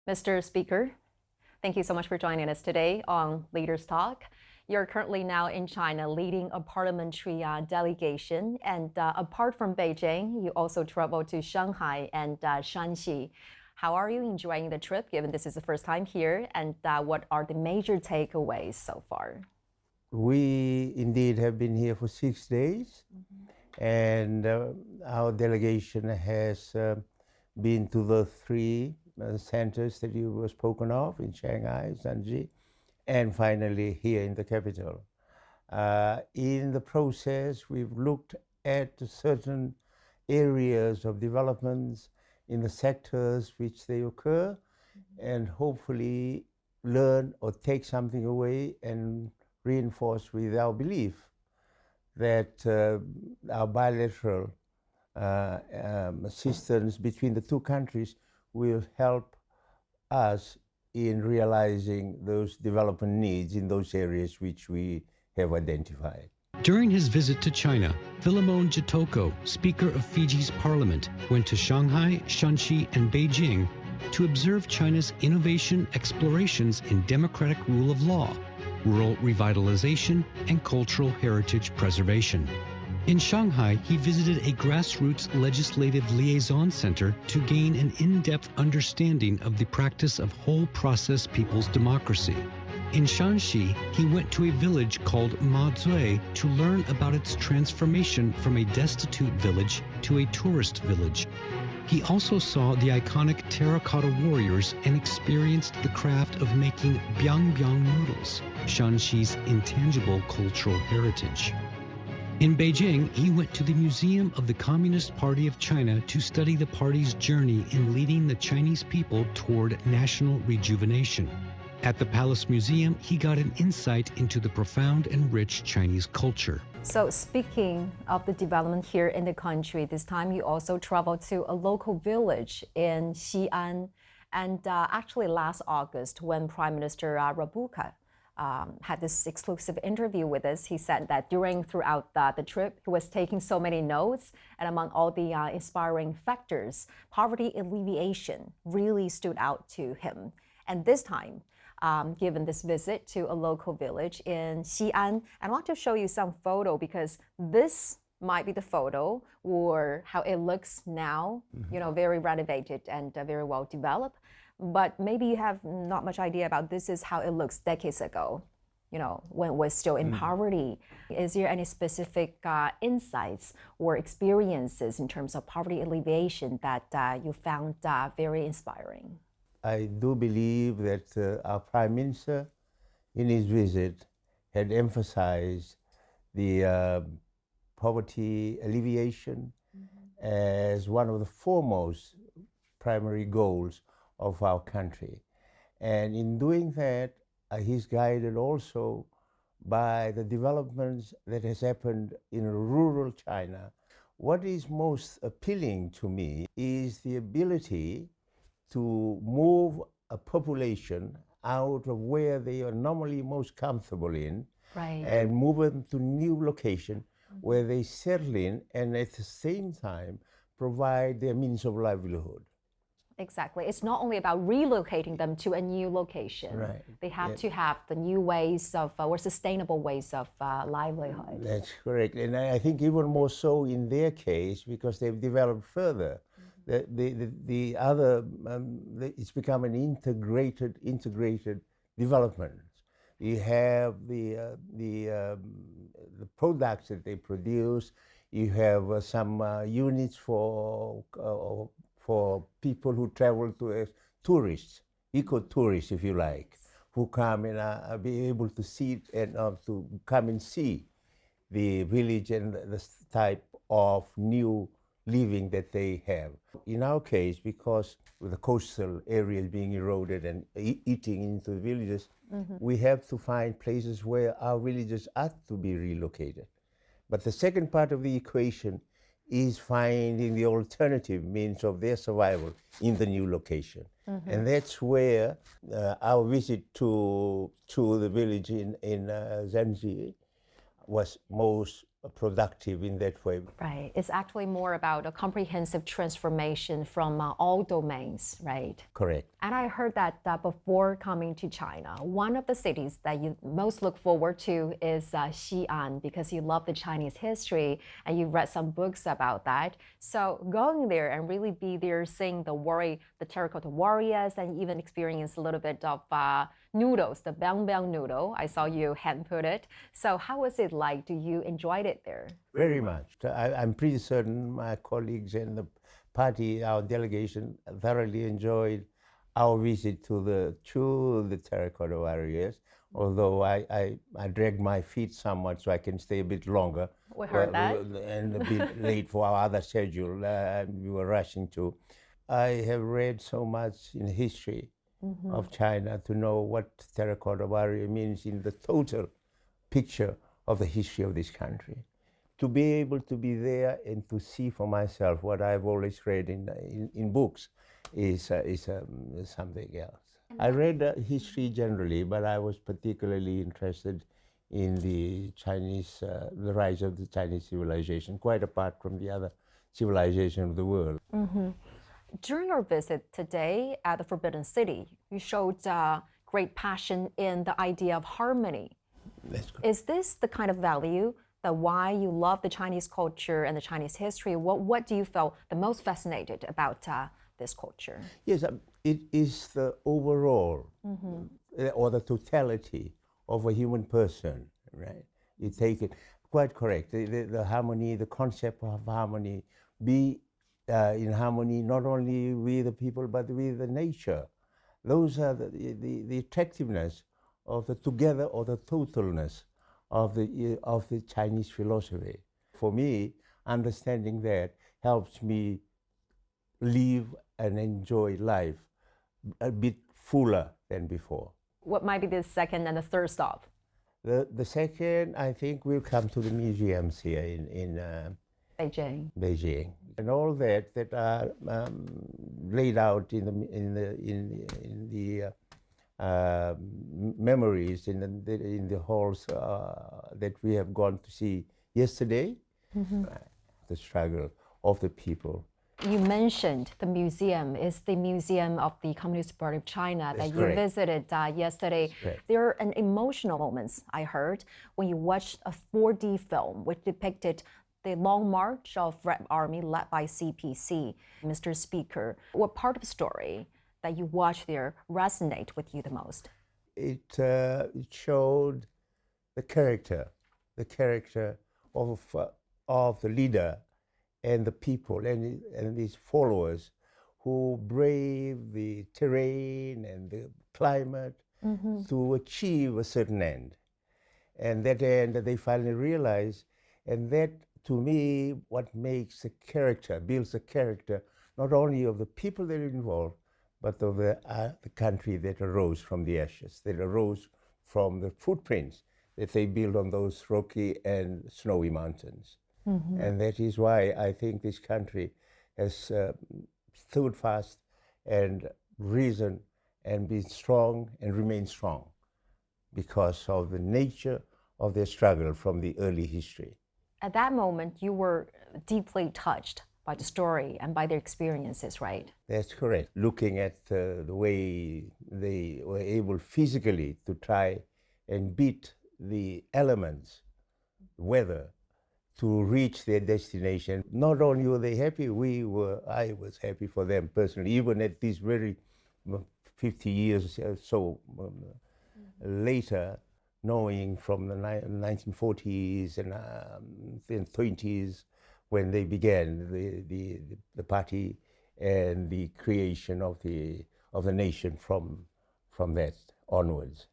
Mr. Speaker, thank you so much for joining us today on Leaders Talk. You're currently now in China leading a parliamentary delegation. And apart from Beijing, you also traveled to Shanghai and Shanxi. How are you enjoying the trip, given this is the first time here? And what are the major takeaways so far? We indeed have been here for 6 days, and our delegation has been to the three centers that you were spoken of in Shanghai, Shanxi, and finally here in the capital. In the process, we've looked at certain areas of developments in the sectors which they occur, and hopefully learn or take something away and reinforce with our belief that our bilateral assistance between the two countries will help us in realizing those development needs in those areas which we have identified. During his visit to China, Filimone Jitoko, Speaker of Fiji's parliament, went to Shanghai, Shanxi, and Beijing to observe China's innovation explorations in democratic rule of law, rural revitalization, and cultural heritage preservation. In Shanghai, he visited a grassroots legislative liaison center to gain an in-depth understanding of the practice of whole process people's democracy. In Shanxi, he went to a village called Mazui to learn about its transformation from a destitute village to a tourist village. He also saw the iconic terracotta warriors and experienced the craft of making biang-biang noodles, Shanxi's intangible cultural heritage. In Beijing, he went to the Museum of the Communist Party of China to study the party's journey in leading the Chinese people toward national rejuvenation. At the Palace Museum, he got an insight into the profound and rich Chinese culture. So speaking of the development here in the country, this time you also traveled to a local village in Xi'an. And actually last August, when Prime Minister Rabuka had this exclusive interview with us, he said that throughout the trip, he was taking so many notes, and among all the inspiring factors, poverty alleviation really stood out to him. And this time, given this visit to a local village in Xi'an, I want to show you some photo because this might be the photo or how it looks now, very renovated and very well developed. But maybe you have not much idea about this is how it looks decades ago, when it was still in poverty. Is there any specific insights or experiences in terms of poverty alleviation that you found very inspiring? I do believe that our Prime Minister, in his visit, had emphasized the poverty alleviation as one of the foremost primary goals of our country. And in doing that, he's guided also by the developments that has happened in rural China. What is most appealing to me is the ability to move a population out of where they are normally most comfortable in, right, and move them to new location where they settle in and at the same time provide their means of livelihood. Exactly. It's not only about relocating them to a new location. Right. They have to have the new ways of, or sustainable ways of livelihood. That's correct. And I think even more so in their case because they've developed further. The other, it's become an integrated development. You have the products that they produce. You have some units for people who travel to as tourists, eco-tourists, if you like, who come and be able to see and to come and see the village and the type of new living that they have. In our case, because with the coastal areas being eroded and eating into the villages, we have to find places where our villages are to be relocated. But the second part of the equation is finding the alternative means of their survival in the new location. And that's where our visit to the village in Zhanji was most productive in that way. Right. It's actually more about a comprehensive transformation from all domains, right? Correct. And I heard that before coming to China, one of the cities that you most look forward to is Xi'an, because you love the Chinese history and you've read some books about that. So going there and really be there, seeing the terracotta warriors, and even experience a little bit of noodles, the bang bang noodle. I saw you hand put it. So how was it like? Do you enjoy it there? Very much. I'm pretty certain my colleagues and the party, our delegation, thoroughly enjoyed our visit to the terracotta warriors. Although I dragged my feet somewhat so I can stay a bit longer. We heard that. And a bit late for our other schedule. We were rushing to. I have read so much in history of China to know what terracotta warrior means in the total picture of the history of this country. To be able to be there and to see for myself what I've always read in books is something else. I read history generally, but I was particularly interested in the Chinese, the rise of the Chinese civilization, quite apart from the other civilization of the world. During your visit today at the Forbidden City, you showed great passion in the idea of harmony. That's correct. Is this the kind of value that why you love the Chinese culture and the Chinese history? What do you feel the most fascinated about this culture? Yes, it is the overall or the totality of a human person, right? You take it quite correct. The harmony, the concept of harmony, be in harmony not only with the people but with the nature. Those are the attractiveness of the together or the totalness of the Chinese philosophy. For me, understanding that helps me live and enjoy life a bit fuller than before. What might be the second and the third stop? The second, I think, will come to the museums here in Beijing. and all that are laid out in the memories in the halls that we have gone to see yesterday. The struggle of the people. You mentioned the museum is the Museum of the Communist Party of China that you visited yesterday. There are an emotional moments, I heard, when you watched a 4D film which depicted the long march of Red Army led by CPC. Mr. Speaker, what part of the story that you watched there resonate with you the most? It showed the character of the leader and the people and his followers who brave the terrain and the climate to achieve a certain end. And that end they finally realize, and that to me what makes a character, builds a character not only of the people that are involved, but of the country that arose from the ashes, that arose from the footprints that they built on those rocky and snowy mountains. And that is why I think this country has stood fast and risen and been strong and remained strong because of the nature of their struggle from the early history. At that moment, you were deeply touched by the story and by their experiences, right? That's correct. Looking at the way they were able physically to try and beat the elements, weather, to reach their destination. Not only were they happy, I was happy for them personally, even at this very 50 years or so later, knowing from the 1940s and 20s when they began the party and the creation of the nation from that onwards.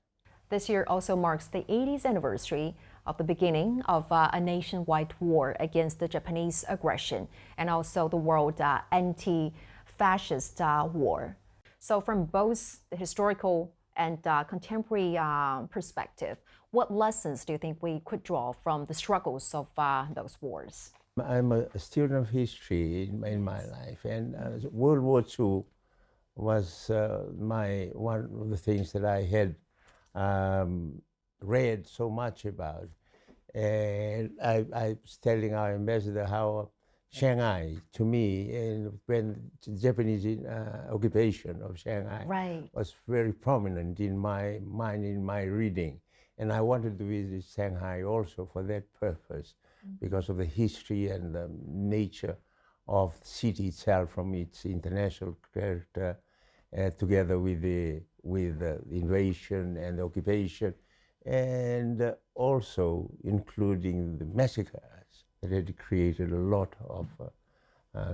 This year also marks the 80th anniversary of the beginning of a nationwide war against the Japanese aggression and also the world anti-fascist war. So from both the historical and contemporary perspective, what lessons do you think we could draw from the struggles of those wars? I'm a student of history in my life, and World War II was one of the things that I had read so much about, And I was telling our ambassador how Shanghai, to me, and when the Japanese occupation of Shanghai Right. was very prominent in my mind, in my reading. And I wanted to visit Shanghai also for that purpose, because of the history and the nature of the city itself, from its international character, together with the invasion and the occupation, and also including the massacres that had created a lot of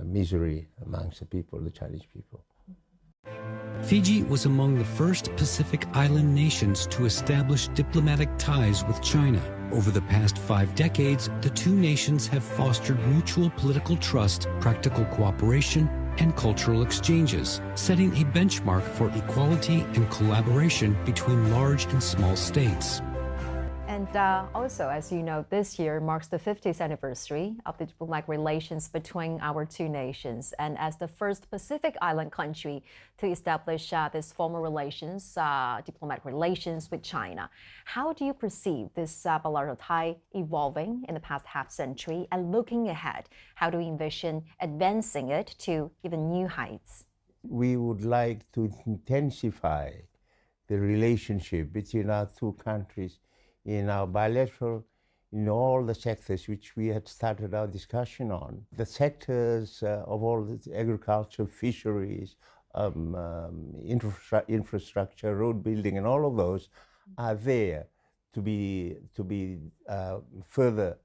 misery amongst the people, the Chinese people. Fiji was among the first Pacific Island nations to establish diplomatic ties with China. Over the past 5 decades, the two nations have fostered mutual political trust, practical cooperation, and cultural exchanges, setting a benchmark for equality and collaboration between large and small states. And also, as you know, this year marks the 50th anniversary of the diplomatic relations between our two nations. And as the first Pacific Island country to establish this formal relations, diplomatic relations with China, how do you perceive this bilateral tie evolving in the past half century? And looking ahead, how do you envision advancing it to even new heights? We would like to intensify the relationship between our two countries in our bilateral, in all the sectors which we had started our discussion on. The sectors of all the agriculture, fisheries, infrastructure, road building, and all of those are there to be further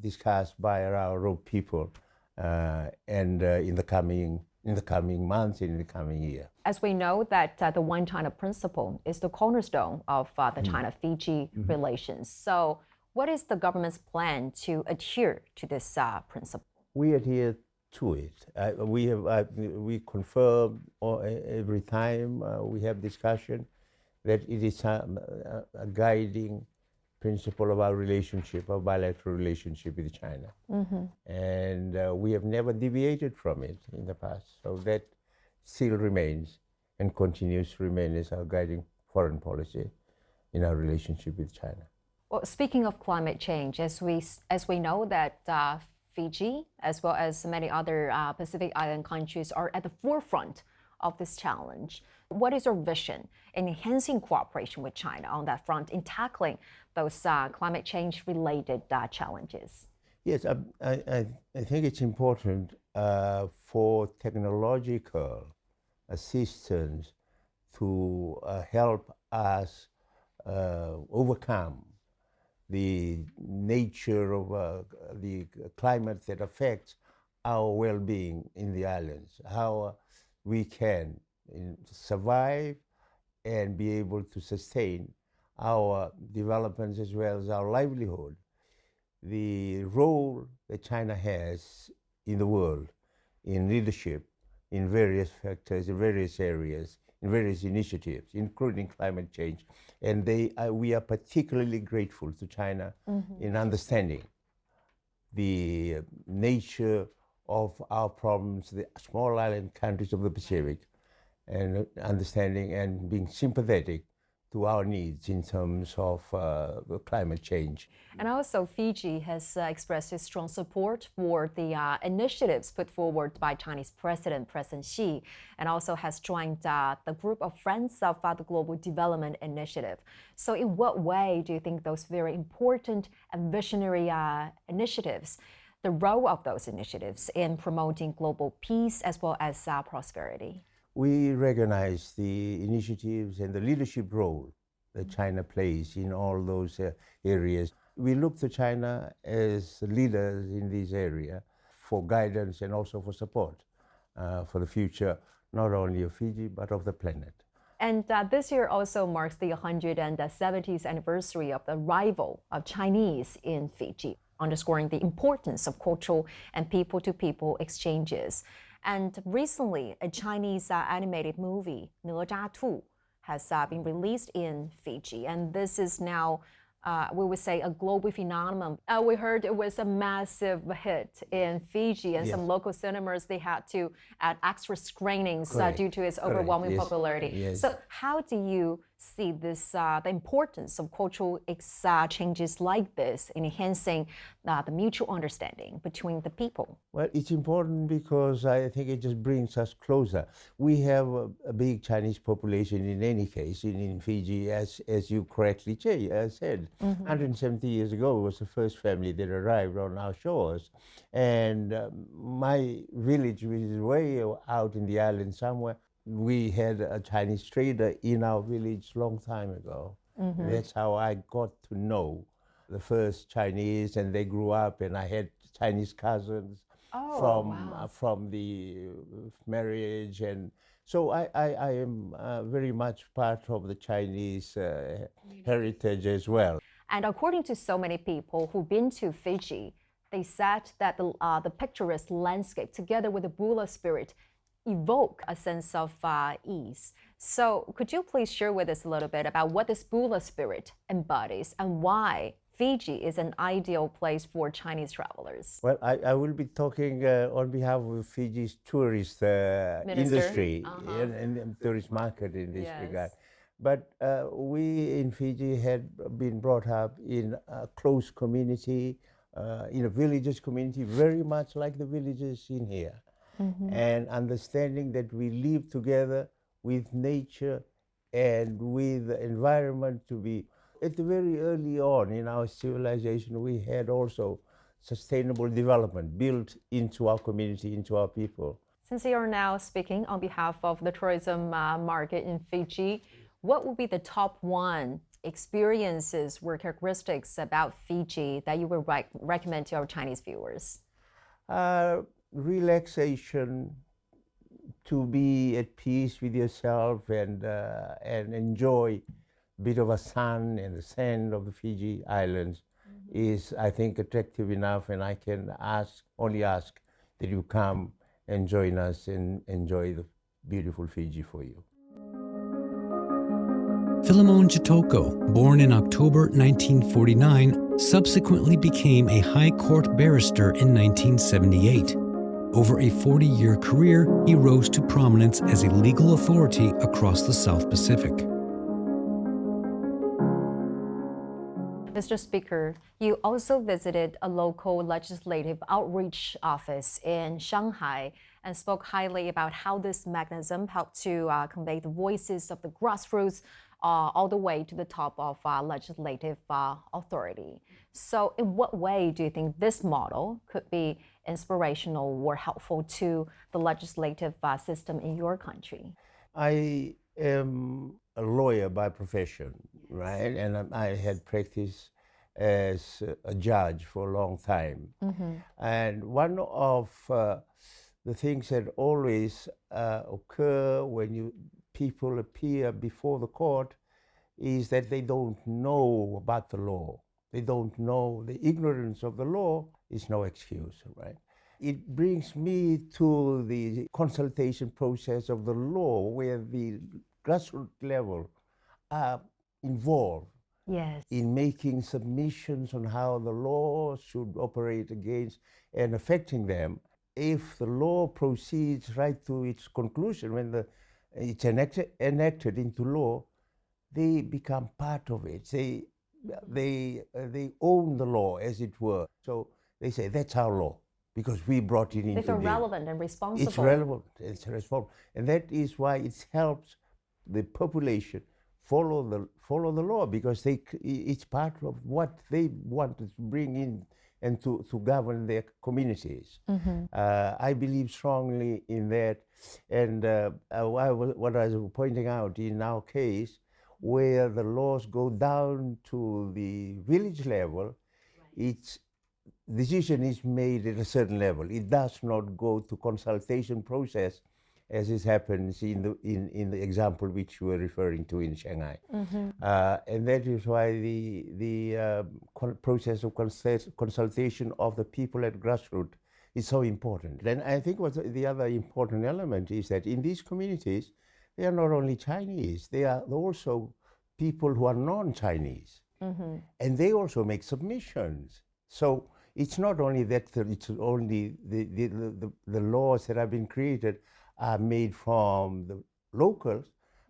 discussed by our people and in the coming months, in the coming year. As we know that the One China principle is the cornerstone of the China-Fiji relations. So what is the government's plan to adhere to this principle? We adhere to it. We confirm every time we have discussion that it is a guiding principle of our relationship, our bilateral relationship with China. And we have never deviated from it in the past. So that still remains and continues to remain as our guiding foreign policy in our relationship with China. Well, speaking of climate change, as we know that Fiji, as well as many other Pacific Island countries, are at the forefront of this challenge. What is your vision in enhancing cooperation with China on that front in tackling those climate change related challenges? Yes, I think it's important for technological assistance to help us overcome the nature of the climate that affects our well-being in the islands, how we can survive and be able to sustain our developments as well as our livelihood. The role that China has in the world, in leadership, in various factors, in various areas, in various initiatives, including climate change. And we are particularly grateful to China in understanding the nature of our problems, the small island countries of the Pacific, and understanding and being sympathetic to our needs in terms of climate change. And also, Fiji has expressed its strong support for the initiatives put forward by Chinese President Xi, and also has joined the group of Friends of the Global Development Initiative. So in what way do you think those very important and visionary initiatives, the role of those initiatives in promoting global peace as well as prosperity? We recognize the initiatives and the leadership role that China plays in all those areas. We look to China as leaders in this area for guidance and also for support for the future, not only of Fiji, but of the planet. And this year also marks the 170th anniversary of the arrival of Chinese in Fiji, underscoring the importance of cultural and people-to-people exchanges. And recently, a Chinese animated movie, 哪吒2, has been released in Fiji. And this is now, we would say, a global phenomenon. We heard it was a massive hit in Fiji, and some local cinemas, they had to add extra screenings due to its overwhelming popularity. So how do you see this the importance of cultural exchanges like this in enhancing the mutual understanding between the people? Well, it's important because I think it just brings us closer. We have a big Chinese population in any case in Fiji, as you correctly said. 170 years ago was the first family that arrived on our shores. And my village, which is way out in the island somewhere, we had a Chinese trader in our village long time ago. That's how I got to know the first Chinese, and they grew up, and I had Chinese cousins from the marriage, and so I am very much part of the Chinese heritage as well. And according to so many people who've been to Fiji, they said that the picturesque landscape together with the Bula spirit evoke a sense of ease. So could you please share with us a little bit about what this Bula spirit embodies and why Fiji is an ideal place for Chinese travelers? Well, I will be talking on behalf of Fiji's tourist industry and tourist market in this regard. But we in Fiji had been brought up in a close community, in a villages community, very much like the villages in here. And understanding that we live together with nature and with the environment to be. At the very early on in our civilization, we had also sustainable development built into our community, into our people. Since you are now speaking on behalf of the tourism market in Fiji, what would be the top one experiences or characteristics about Fiji that you would recommend to our Chinese viewers? Relaxation, to be at peace with yourself and enjoy a bit of a sun and the sand of the Fiji Islands is, I think, attractive enough, and I can only ask that you come and join us and enjoy the beautiful Fiji for you. Filimone Jitoko, born in October 1949, subsequently became a High Court barrister in 1978. Over a 40-year career, he rose to prominence as a legal authority across the South Pacific. Mr. Speaker, you also visited a local legislative outreach office in Shanghai and spoke highly about how this mechanism helped to convey the voices of the grassroots all the way to the top of legislative authority. So in what way do you think this model could be inspirational or helpful to the legislative system in your country? I am a lawyer by profession, right? And I had practiced as a judge for a long time. And one of the things that always occur when people appear before the court is that they don't know about the law. They don't know. The ignorance of the law is no excuse, right? It brings me to the consultation process of the law, where the grassroots level are involved in making submissions on how the law should operate against and affecting them. If the law proceeds right to its conclusion, when it's enacted into law, they become part of it. They own the law, as it were. So they say, that's our law, because we brought it into They feel relevant and responsible. It's relevant, it's responsible. And that is why it helps the population follow the law, because it's part of what they want to bring in and to govern their communities. I believe strongly in that. And what I was pointing out in our case, where the laws go down to the village level, its decision is made at a certain level. It does not go to consultation process, as it happens in the example which you were referring to in Shanghai. And that is why the process of consultation of the people at grassroots is so important. And I think what the other important element is that in these communities, they are not only Chinese, they are also people who are non-Chinese. And they also make submissions. So it's not only that it's only the laws that have been created are made from the locals,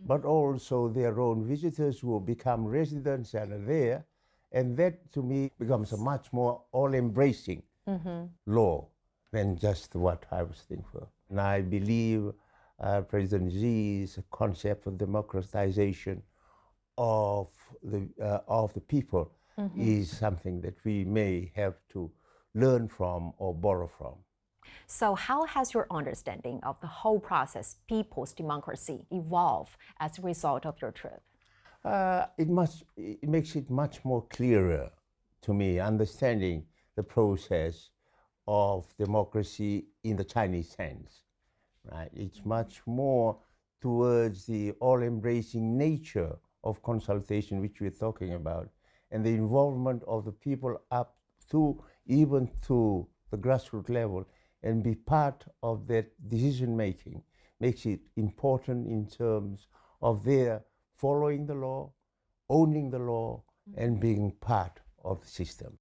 but also their own visitors who become residents and are there. And that, to me, becomes a much more all-embracing law than just what I was thinking for. And I believe President Xi's concept of democratization of the people is something that we may have to learn from or borrow from. So how has your understanding of the whole process, people's democracy, evolved as a result of your trip? It makes it much more clearer to me, understanding the process of democracy in the Chinese sense, right? It's much more towards the all-embracing nature of consultation, which we're talking about, and the involvement of the people up to, even to the grassroots level, and be part of that decision-making makes it important in terms of their following the law, owning the law, and being part of the system.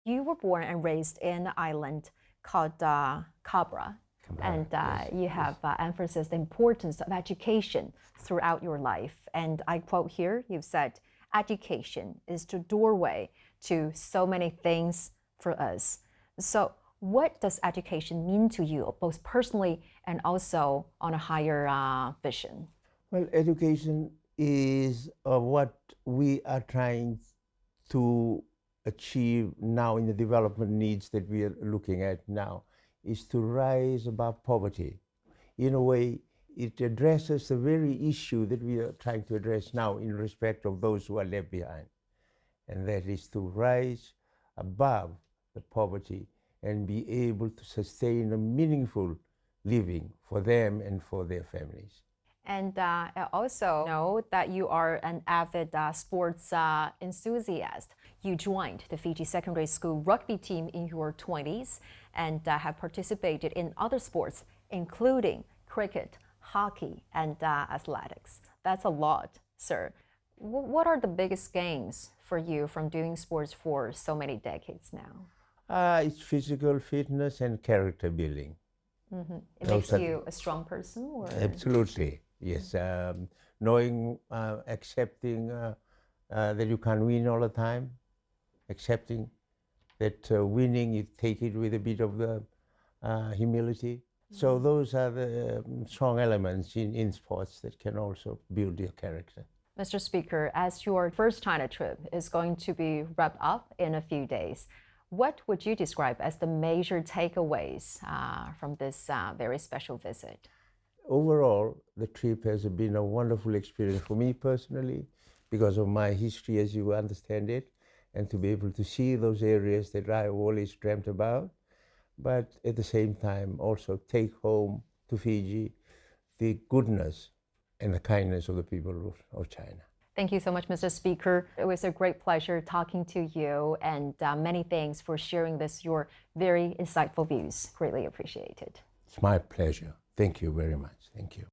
You were born and raised in an island called Cabra, and yes, you have emphasized the importance of education throughout your life. And I quote here, you've said, education is the doorway to so many things for us. So what does education mean to you, both personally and also on a higher vision? Well, education is what we are trying to achieve now in the development needs that we are looking at now, is to rise above poverty. In a way, it addresses the very issue that we are trying to address now in respect of those who are left behind. And that is to rise above the poverty and be able to sustain a meaningful living for them and for their families. And I also know that you are an avid sports enthusiast. You joined the Fiji secondary school rugby team in your 20s and have participated in other sports, including cricket, hockey, and athletics. That's a lot, sir. What are the biggest gains for you from doing sports for so many decades now? It's physical fitness and character building. It makes you a strong person? Or? Absolutely, yes. Knowing, accepting that you can't win all the time, accepting that winning, you take it with a bit of humility. So those are the strong elements in sports that can also build your character. Mr. Speaker, as your first China trip is going to be wrapped up in a few days, what would you describe as the major takeaways from this very special visit? Overall, the trip has been a wonderful experience for me personally because of my history as you understand it, and to be able to see those areas that I always dreamt about, but at the same time also take home to Fiji the goodness and the kindness of the people of China. Thank you so much, Mr. Speaker. It was a great pleasure talking to you, and many thanks for sharing your very insightful views. Greatly appreciated. It's my pleasure. Thank you very much. Thank you.